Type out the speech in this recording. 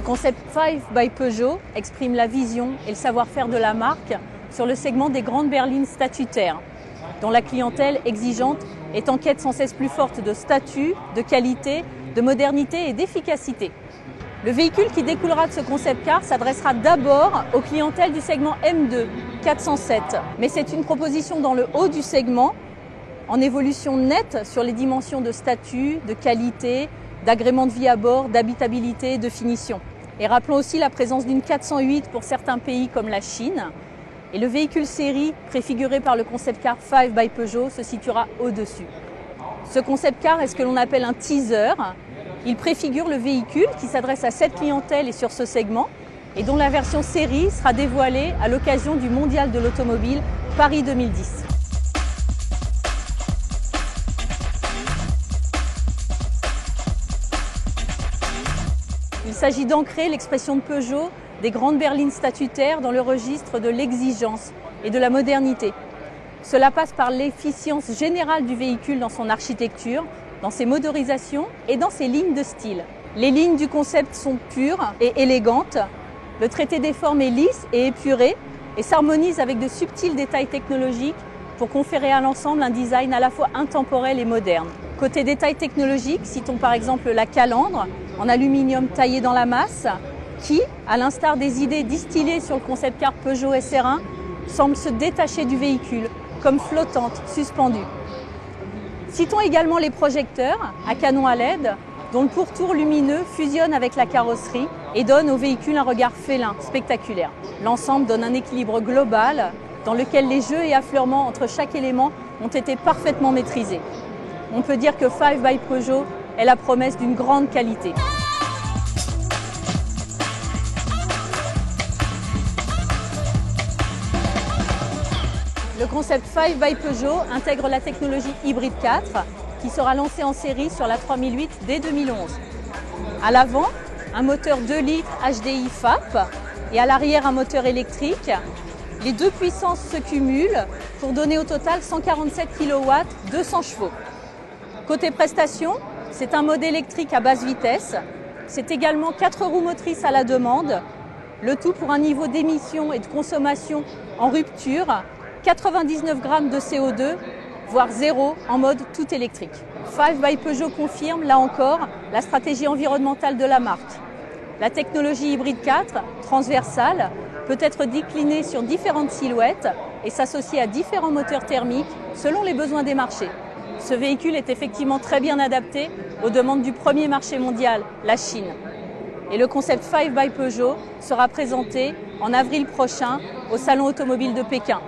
concept 5 by Peugeot exprime la vision et le savoir-faire de la marque sur le segment des grandes berlines statutaires, dont la clientèle exigeante est en quête sans cesse plus forte de statut, de qualité, de modernité et d'efficacité. Le véhicule qui découlera de ce concept car s'adressera d'abord aux clientèles du segment M2 407. Mais c'est une proposition dans le haut du segment, en évolution nette sur les dimensions de statut, de qualité, d'agrément de vie à bord, d'habitabilité et de finition. Et rappelons aussi la présence d'une 408 pour certains pays comme la Chine. Et le véhicule série préfiguré par le concept car 5 by Peugeot se situera au-dessus. Ce concept car est ce que l'on appelle un teaser. Il préfigure le véhicule qui s'adresse à cette clientèle et sur ce segment et dont la version série sera dévoilée à l'occasion du Mondial de l'automobile Paris 2010. Il s'agit d'ancrer l'expression de Peugeot des grandes berlines statutaires dans le registre de l'exigence et de la modernité. Cela passe par l'efficience générale du véhicule dans son architecture, dans ses motorisations et dans ses lignes de style. Les lignes du concept sont pures et élégantes. Le traité des formes est lisse et épuré et s'harmonise avec de subtils détails technologiques pour conférer à l'ensemble un design à la fois intemporel et moderne. Côté détails technologiques, citons par exemple la calandre en aluminium taillé dans la masse qui, à l'instar des idées distillées sur le concept car Peugeot SR1, semble se détacher du véhicule comme flottante, suspendue. Citons également les projecteurs à canon à LED dont le pourtour lumineux fusionne avec la carrosserie et donne au véhicule un regard félin, spectaculaire. L'ensemble donne un équilibre global dans lequel les jeux et affleurements entre chaque élément ont été parfaitement maîtrisés. On peut dire que 5 by Peugeot est la promesse d'une grande qualité. Le concept 5 by Peugeot intègre la technologie hybride 4 qui sera lancée en série sur la 3008 dès 2011. À l'avant, un moteur 2 litres HDI FAP et à l'arrière un moteur électrique. Les deux puissances se cumulent pour donner au total 147 kW, 200 chevaux. Côté prestations, c'est un mode électrique à basse vitesse. C'est également 4 roues motrices à la demande. Le tout pour un niveau d'émission et de consommation en rupture. 99 grammes de CO2, voire 0 en mode tout électrique. 5 by Peugeot confirme, là encore, la stratégie environnementale de la marque. La technologie hybride 4, transversale, peut être déclinée sur différentes silhouettes et s'associer à différents moteurs thermiques selon les besoins des marchés. Ce véhicule est effectivement très bien adapté aux demandes du premier marché mondial, la Chine. Et le concept 5 by Peugeot sera présenté en avril prochain au Salon automobile de Pékin.